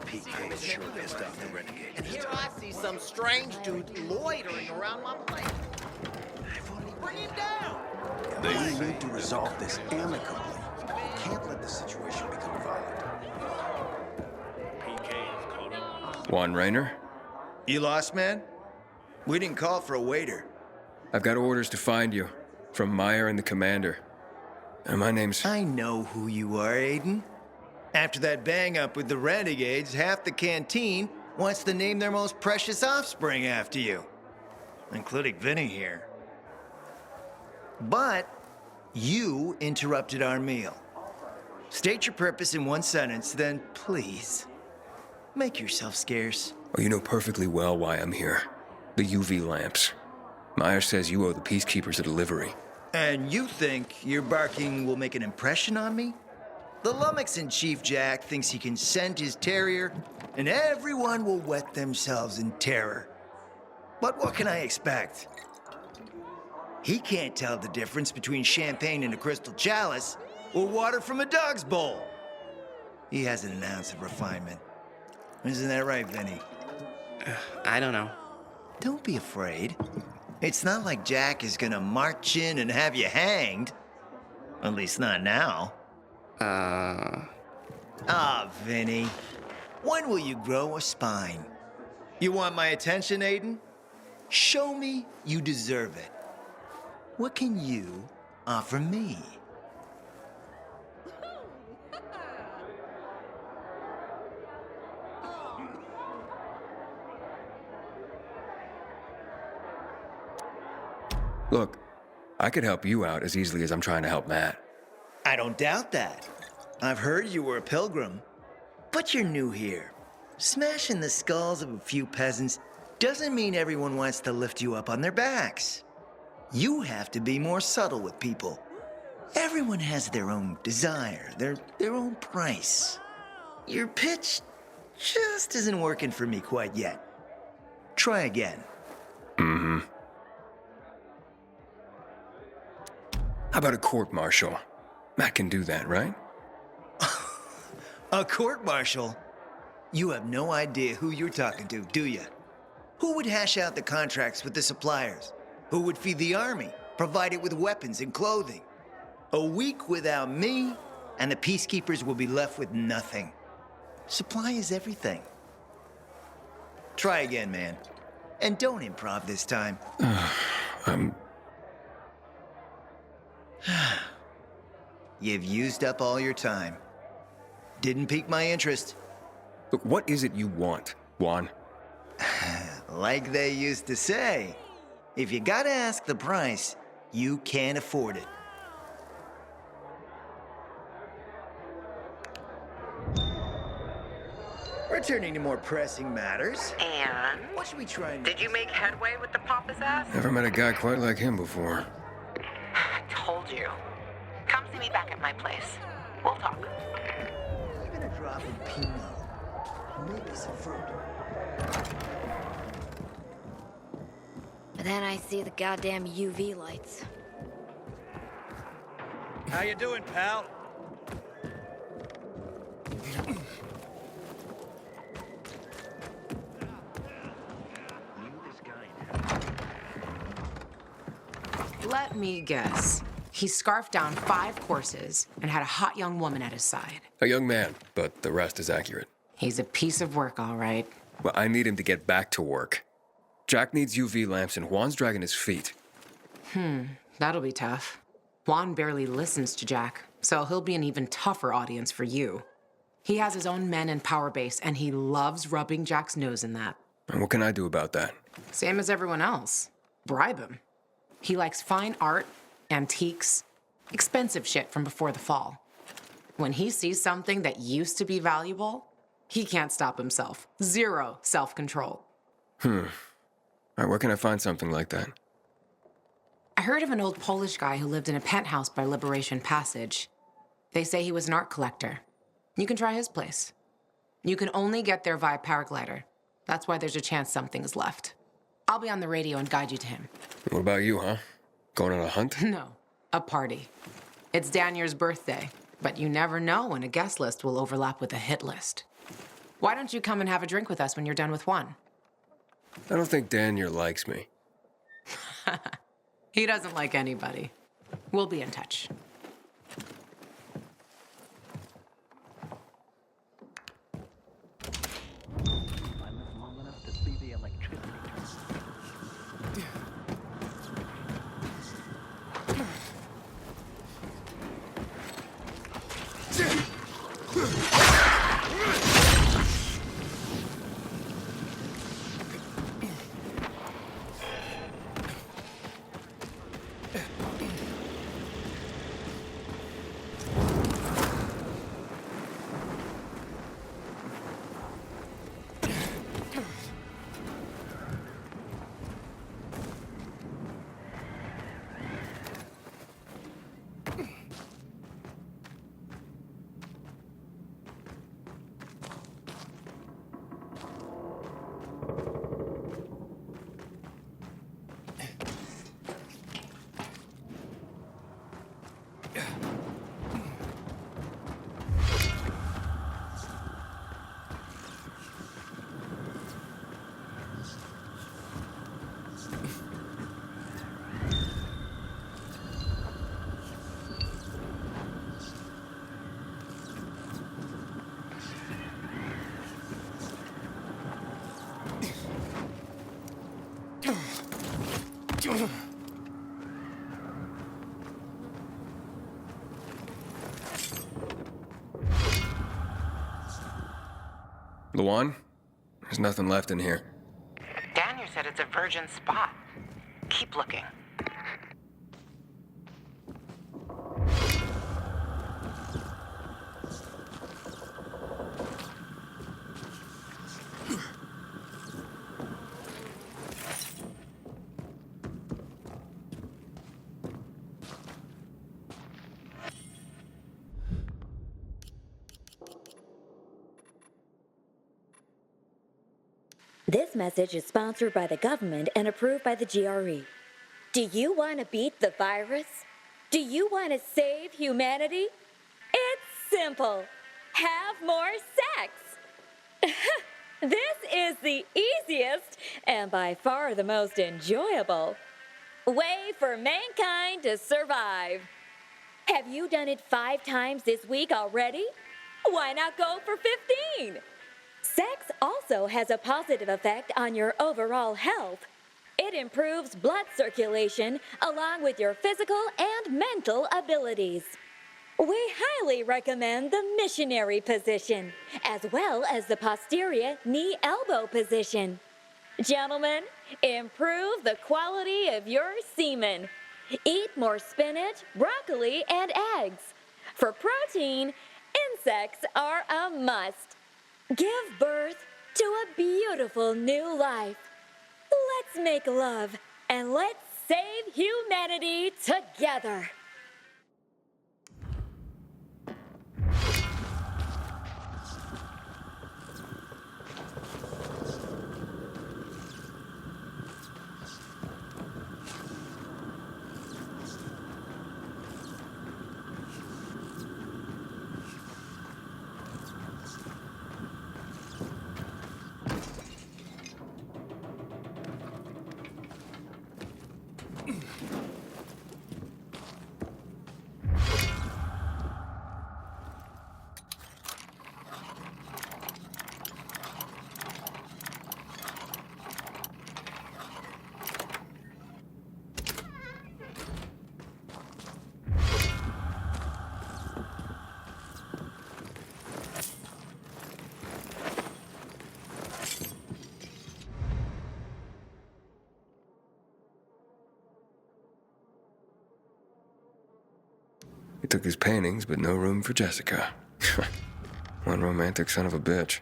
PK sure pissed off the renegade. And here I see some strange dude loitering around my plane. Bring him down! They need to resolve this amicably. Can't let the situation become violent. Juan Raynor? You lost, man? We didn't call for a waiter. I've got orders to find you. From Meyer and the commander. And my name's... I know who you are, Aiden. After that bang-up with the renegades, half the canteen wants to name their most precious offspring after you. Including Vinny here. But you interrupted our meal. State your purpose in one sentence, then please, make yourself scarce. Oh, you know perfectly well why I'm here. The UV lamps. Meyer says you owe the Peacekeepers a delivery. And you think your barking will make an impression on me? The lummox-in-chief Jack thinks he can scent his terrier, and everyone will wet themselves in terror. But what can I expect? He can't tell the difference between champagne in a crystal chalice or water from a dog's bowl. He hasn't an ounce of refinement. Isn't that right, Vinny? I don't know. Don't be afraid. It's not like Jack is gonna march in and have you hanged. At least not now. Vinny. When will you grow a spine? You want my attention, Aiden? Show me you deserve it. What can you offer me? Look, I could help you out as easily as I'm trying to help Matt. I don't doubt that. I've heard you were a pilgrim. But you're new here. Smashing the skulls of a few peasants doesn't mean everyone wants to lift you up on their backs. You have to be more subtle with people. Everyone has their own desire, their own price. Your pitch just isn't working for me quite yet. Try again. Mm-hmm. How about a court-martial? Matt can do that, right? A court-martial? You have no idea who you're talking to, do you? Who would hash out the contracts with the suppliers? Who would feed the army, provide it with weapons and clothing? A week without me, and the Peacekeepers will be left with nothing. Supply is everything. Try again, man. And don't improv this time. You've used up all your time. Didn't pique my interest. Look, what is it you want, Juan? Like they used to say, if you gotta ask the price, you can't afford it. Returning to more pressing matters. And? What should we try and... Did you make headway with the Papa's ass? Never met a guy quite like him before. I told you. Come see me back at my place. We'll talk. Even a drop of Pinot. Maybe some fruit. Then I see the goddamn UV lights. How you doing, pal? Let me guess. He scarfed down 5 courses and had a hot young woman at his side. A young man, but the rest is accurate. He's a piece of work, all right. Well, I need him to get back to work. Jack needs UV lamps and Juan's dragging his feet. That'll be tough. Juan barely listens to Jack, so he'll be an even tougher audience for you. He has his own men and power base, and he loves rubbing Jack's nose in that. And what can I do about that? Same as everyone else. Bribe him. He likes fine art, antiques, expensive shit from before the fall. When he sees something that used to be valuable, he can't stop himself. 0 self-control. All right, where can I find something like that? I heard of an old Polish guy who lived in a penthouse by Liberation Passage. They say he was an art collector. You can try his place. You can only get there via paraglider. That's why there's a chance something's left. I'll be on the radio and guide you to him. What about you, huh? Going on a hunt? No, a party. It's Danier's birthday, but you never know when a guest list will overlap with a hit list. Why don't you come and have a drink with us when you're done with one? I don't think Daniel likes me. He doesn't like anybody. We'll be in touch. Luan? There's nothing left in here. Daniel said it's a virgin spot. Keep looking. This message is sponsored by the government and approved by the GRE. Do you want to beat the virus? Do you want to save humanity? It's simple. Have more sex. This is the easiest and by far the most enjoyable way for mankind to survive. Have you done it 5 times this week already? Why not go for 15? Sex also has a positive effect on your overall health. It improves blood circulation along with your physical and mental abilities. We highly recommend the missionary position, as well as the posterior knee-elbow position. Gentlemen, improve the quality of your semen. Eat more spinach, broccoli, and eggs. For protein, insects are a must. Give birth to a beautiful new life. Let's make love and let's save humanity together. He took his paintings, but no room for Jessica. One romantic son of a bitch.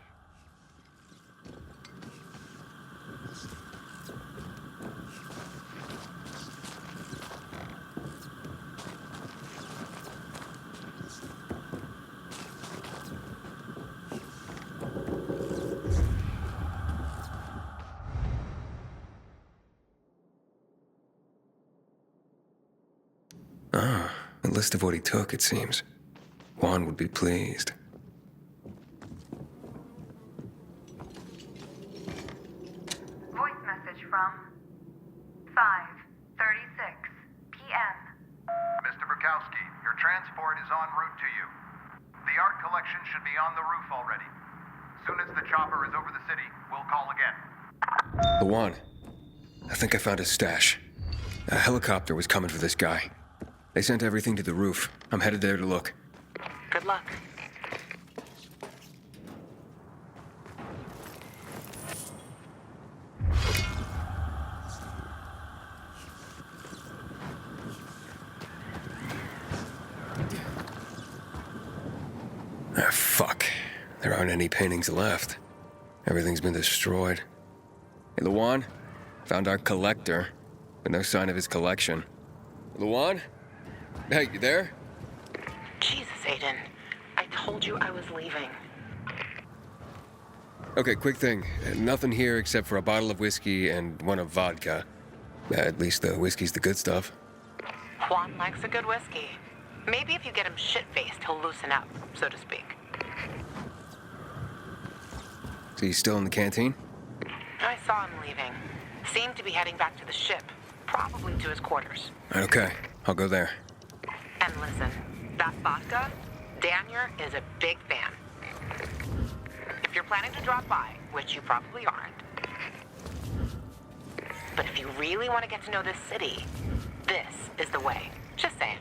Ah, a list of what he took, it seems. Juan would be pleased. Voice message from 5:36 p.m. Mr. Bukowski, your transport is en route to you. The art collection should be on the roof already. Soon as the chopper is over the city, we'll call again. Juan, I think I found his stash. A helicopter was coming for this guy. They sent everything to the roof. I'm headed there to look. Good luck. Ah, fuck. There aren't any paintings left. Everything's been destroyed. Hey, Luan? Found our collector, but no sign of his collection. Luan? Hey, you there? Jesus, Aiden. I told you I was leaving. Okay, quick thing. Nothing here except for a bottle of whiskey and one of vodka. At least the whiskey's the good stuff. Juan likes a good whiskey. Maybe if you get him shit-faced, he'll loosen up, so to speak. So he's still in the canteen? I saw him leaving. Seemed to be heading back to the ship. Probably to his quarters. Okay, I'll go there. And listen, that vodka, Daniel is a big fan. If you're planning to drop by, which you probably aren't, but if you really want to get to know this city, this is the way. Just saying.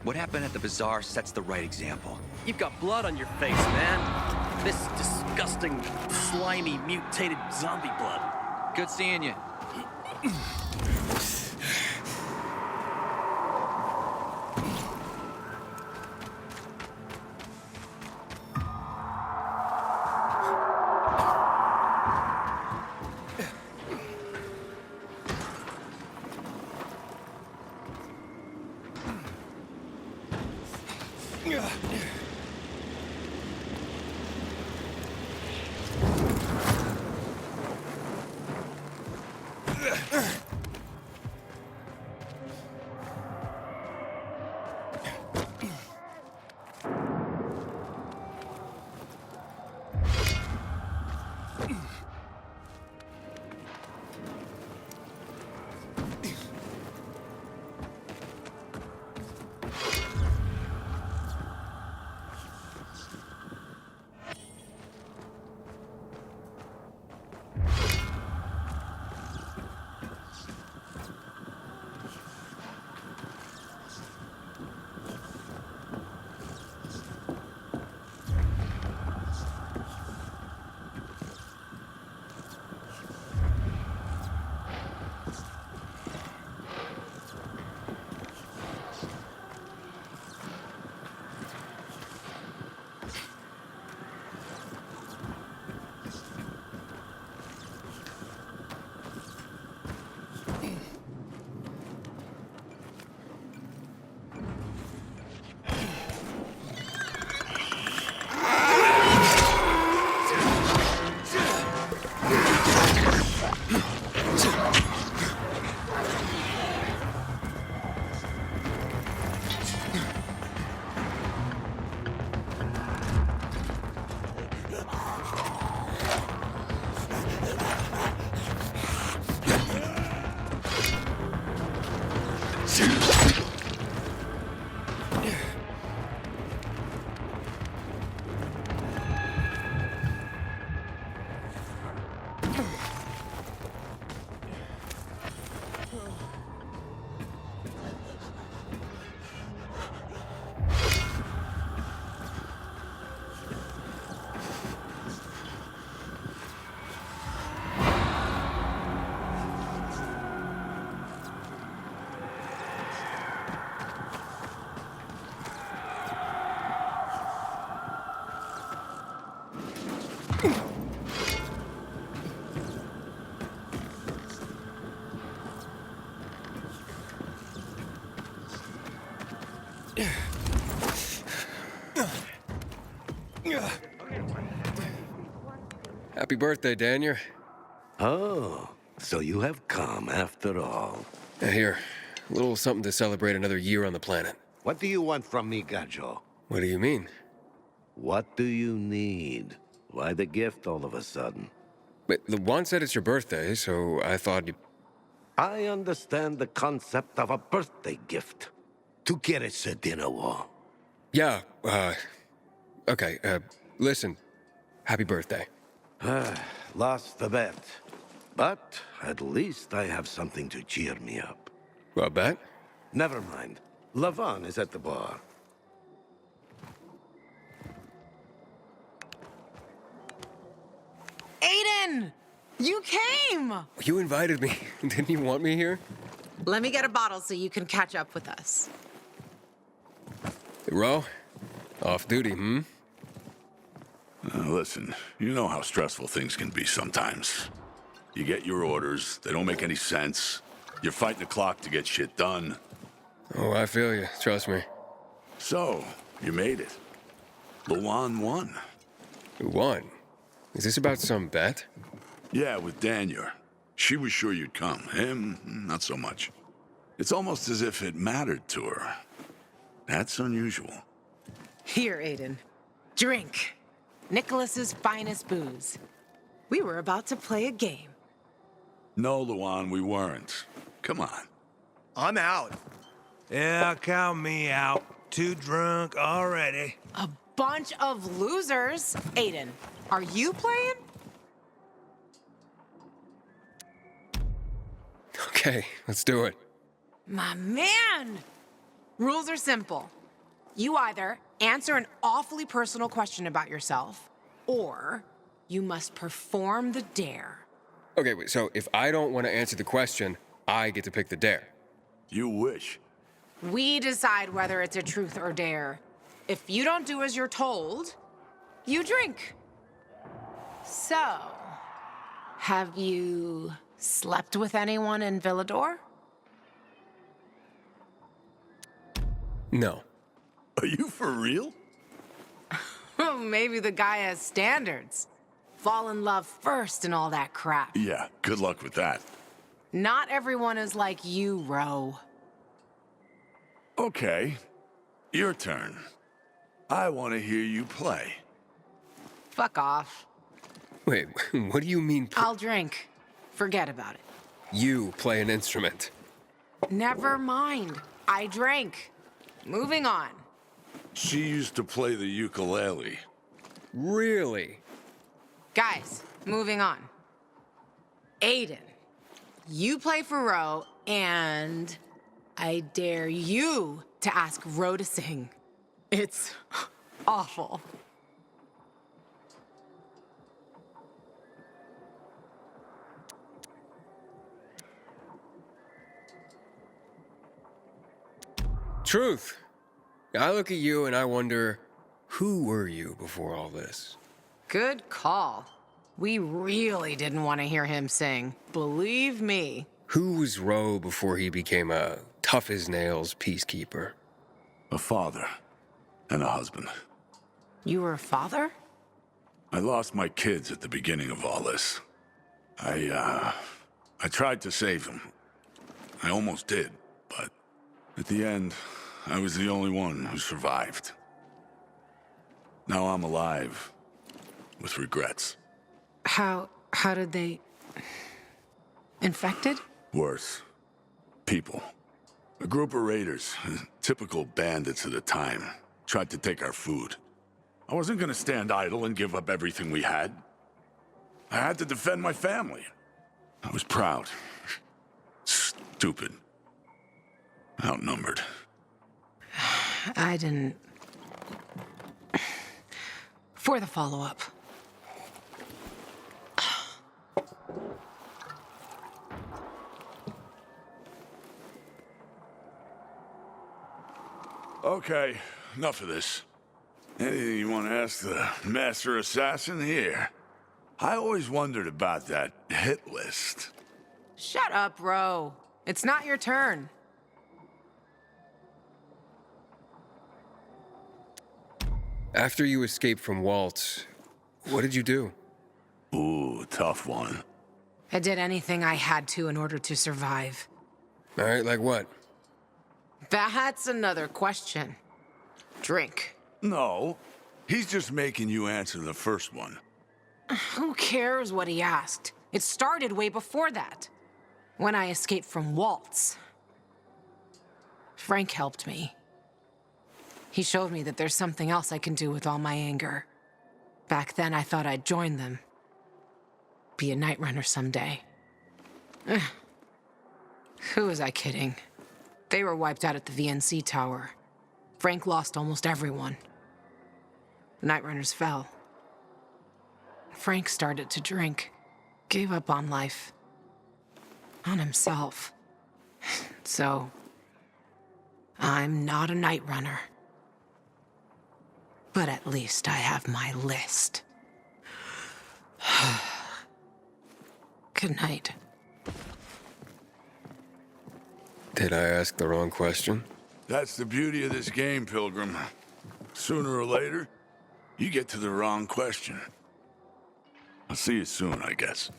What happened at the bazaar sets the right example. You've got blood on your face, man. This disgusting, slimy, mutated zombie blood. Good seeing you. Happy birthday, Daniel. Oh, so you have come after all. Here, a little something to celebrate another year on the planet. What do you want from me, Gajo? What do you mean? What do you need? Why the gift all of a sudden? But the one said it's your birthday, so I thought you... I understand the concept of a birthday gift. To get us a dinner wall. Yeah, okay, listen. Happy birthday. Lost the bet. But at least I have something to cheer me up. Well, bet? Never mind. Lavon is at the bar. Aiden! You came! You invited me. Didn't you want me here? Let me get a bottle so you can catch up with us. Hey, Ro? Off duty, hmm? Listen, you know how stressful things can be sometimes. You get your orders, they don't make any sense. You're fighting the clock to get shit done. Oh, I feel you. Trust me. So, you made it. Luan won. Who won? Is this about some bet? Yeah, with Daniel. She was sure you'd come. Him, not so much. It's almost as if it mattered to her. That's unusual. Here, Aiden. Drink. Nicholas's finest booze. We were about to play a game. No, Luan, we weren't. Come on. I'm out. Yeah, count me out. Too drunk already. A bunch of losers. Aiden, are you playing? Okay, let's do it. My man! Rules are simple. You either answer an awfully personal question about yourself, or you must perform the dare. Okay, wait, so if I don't want to answer the question, I get to pick the dare. You wish. We decide whether it's a truth or dare. If you don't do as you're told, you drink. So, have you slept with anyone in Villedor? No. Are you for real? Maybe the guy has standards. Fall in love first and all that crap. Yeah, good luck with that. Not everyone is like you, Ro. Okay, your turn. I want to hear you play. Fuck off. Wait, what do you mean? I'll drink. Forget about it. You play an instrument. Never mind. I drank. Moving on. She used to play the ukulele. Really? Guys, moving on. Aiden, you play for Ro, and I dare you to ask Ro to sing. It's awful. Truth. I look at you and I wonder, who were you before all this? Good call. We really didn't want to hear him sing. Believe me. Who was Ro before he became a tough-as-nails peacekeeper? A father and a husband. You were a father? I lost my kids at the beginning of all this. I tried to save them. I almost did, but at the end, I was the only one who survived. Now I'm alive, with regrets. How did they... Infected? Worse. People. A group of raiders, typical bandits of the time, tried to take our food. I wasn't gonna stand idle and give up everything we had. I had to defend my family. I was proud. Stupid. Outnumbered. I didn't... For the follow-up. Okay, enough of this. Anything you want to ask the Master Assassin here? I always wondered about that hit list. Shut up, Ro. It's not your turn. After you escaped from Waltz, what did you do? Ooh, tough one. I did anything I had to in order to survive. All right, like what? That's another question. Drink. No, he's just making you answer the first one. Who cares what he asked? It started way before that. When I escaped from Waltz. Frank helped me. He showed me that there's something else I can do with all my anger. Back then, I thought I'd join them. Be a night runner someday. Who was I kidding? They were wiped out at the VNC tower. Frank lost almost everyone. Night runners fell. Frank started to drink. Gave up on life. On himself. So, I'm not a night runner. But at least I have my list. Good night. Did I ask the wrong question? That's the beauty of this game, Pilgrim. Sooner or later, you get to the wrong question. I'll see you soon, I guess.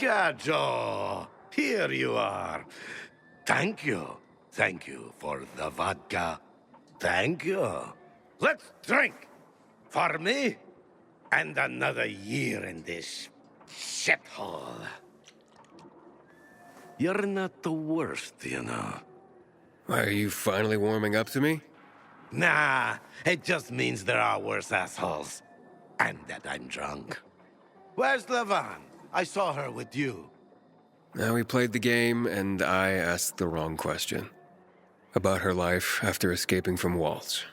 Gajo! Here you are. Thank you. Thank you for the vodka. Thank you. Let's drink. For me, and another year in this shithole. You're not the worst, you know. Are you finally warming up to me? Nah, it just means there are worse assholes. And that I'm drunk. Where's Levan? I saw her with you. Now we played the game, and I asked the wrong question. About her life after escaping from Waltz.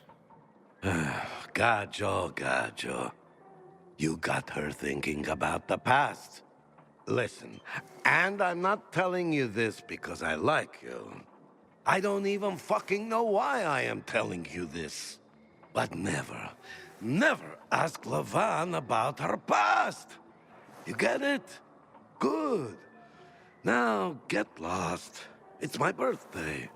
Gajo. You got her thinking about the past. Listen, and I'm not telling you this because I like you. I don't even fucking know why I am telling you this. But never ask Levan about her past. You get it? Good. Now, get lost. It's my birthday.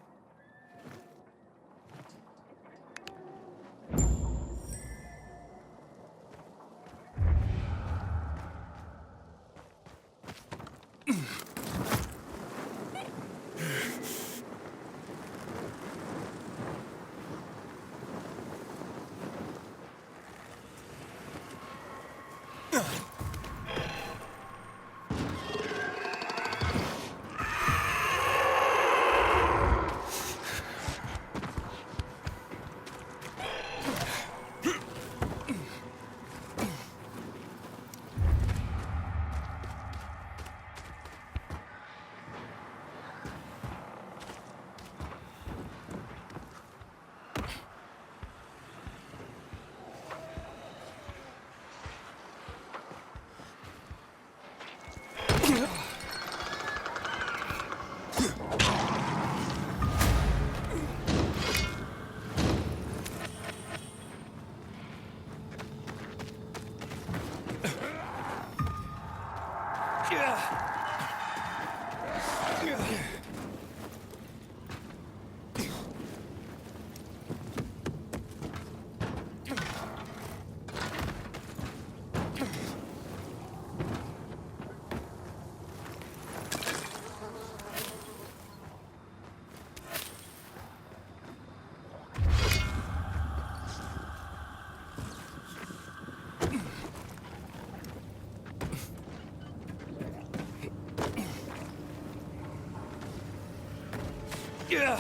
Yeah.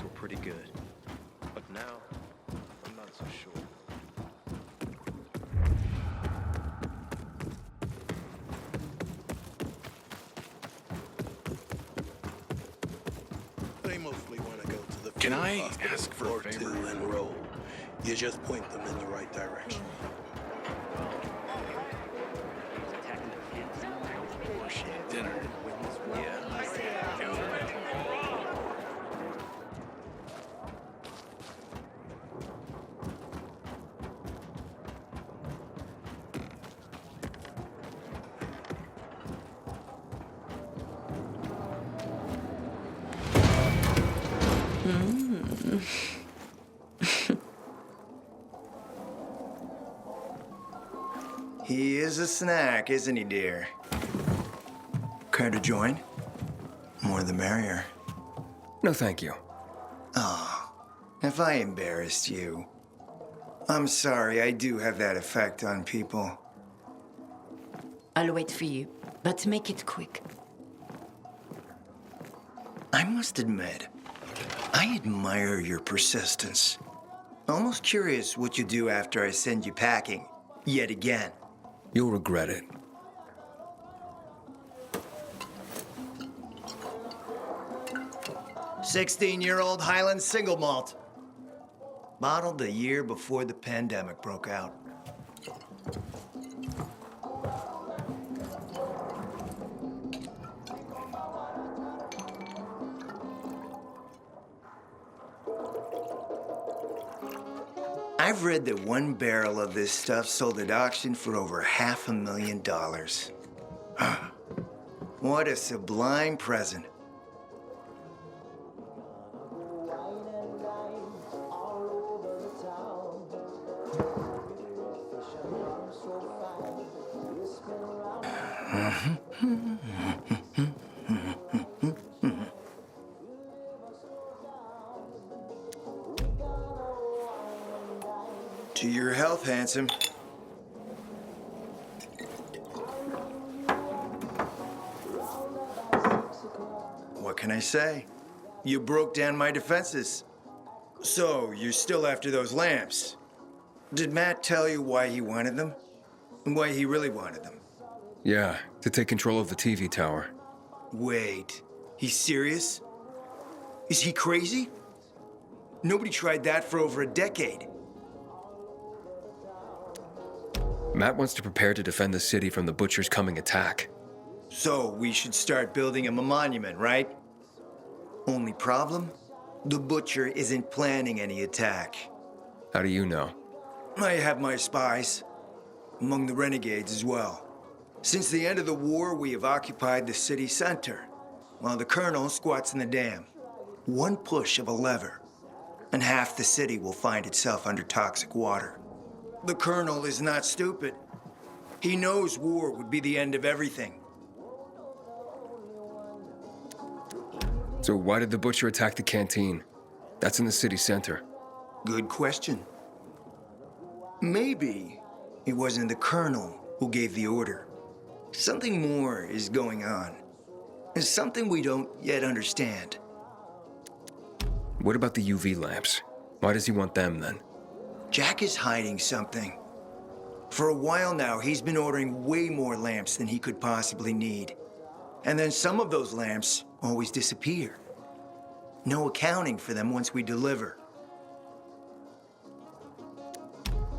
Were pretty good, but now I'm not so sure. They mostly want to go to the Can I hospital ask for a or favor? two and roll. You just point them in the right direction. Dinner. He is a snack, isn't he, dear? Care to join? More the merrier. No, thank you. Oh, if I embarrassed you. I'm sorry, I do have that effect on people. I'll wait for you, but make it quick. I must admit, I admire your persistence. Almost curious what you do after I send you packing, yet again. You'll regret it. "16-year-old Highland single malt. Bottled the year before the pandemic broke out. I've read that one barrel of this stuff sold at auction for over $500,000. What a sublime present. To your health, handsome. What can I say? You broke down my defenses. So, you're still after those lamps. Did Matt tell you why he wanted them? And why he really wanted them? Yeah, to take control of the TV tower. Wait, he's serious? Is he crazy? Nobody tried that for over a decade. Matt wants to prepare to defend the city from the Butcher's coming attack. So, we should start building him a monument, right? Only problem? The Butcher isn't planning any attack. How do you know? I have my spies. Among the renegades as well. Since the end of the war, we have occupied the city center, while the Colonel squats in the dam. One push of a lever, and half the city will find itself under toxic water. The Colonel is not stupid. He knows war would be the end of everything. So why did the Butcher attack the canteen? That's in the city center. Good question. Maybe it wasn't the Colonel who gave the order. Something more is going on. It's something we don't yet understand. What about the UV lamps? Why does he want them then? Jack is hiding something. For a while now, he's been ordering way more lamps than he could possibly need. And then some of those lamps always disappear. No accounting for them once we deliver.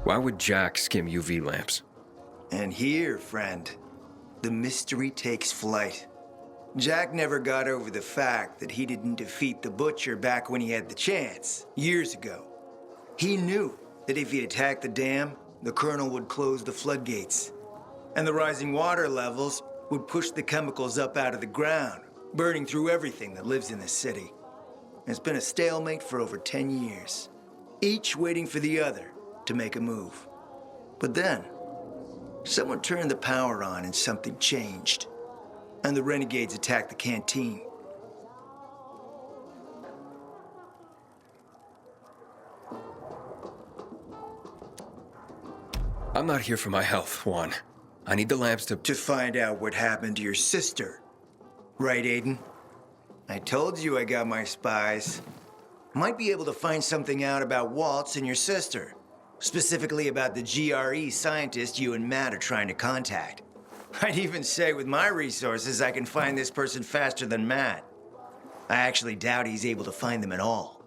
Why would Jack skim UV lamps? And here, friend, the mystery takes flight. Jack never got over the fact that he didn't defeat the Butcher back when he had the chance, years ago. He knew that if he attacked the dam, the Colonel would close the floodgates. And the rising water levels would push the chemicals up out of the ground, burning through everything that lives in the city. It's been a stalemate for over 10 years, each waiting for the other to make a move. But then, someone turned the power on and something changed. And the renegades attacked the canteen. I'm not here for my health, Juan. I need the lamps to find out what happened to your sister. Right, Aiden? I told you I got my spies. Might be able to find something out about Waltz and your sister. Specifically about the GRE scientist you and Matt are trying to contact. I'd even say with my resources, I can find this person faster than Matt. I actually doubt he's able to find them at all.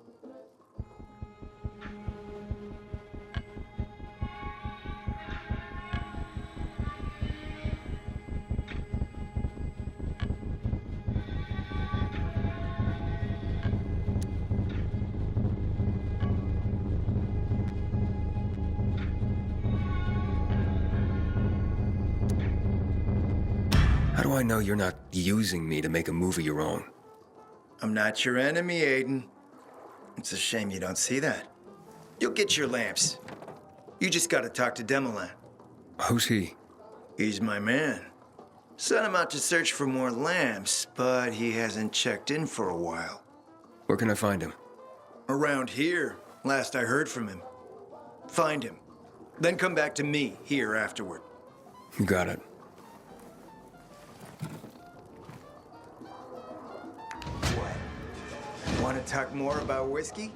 How do I know you're not using me to make a move of your own? I'm not your enemy, Aiden. It's a shame you don't see that. You'll get your lamps. You just gotta talk to Demolan. Who's he? He's my man. Sent him out to search for more lamps, but he hasn't checked in for a while. Where can I find him? Around here, last I heard from him. Find him. Then come back to me here afterward. You got it. Want to talk more about whiskey?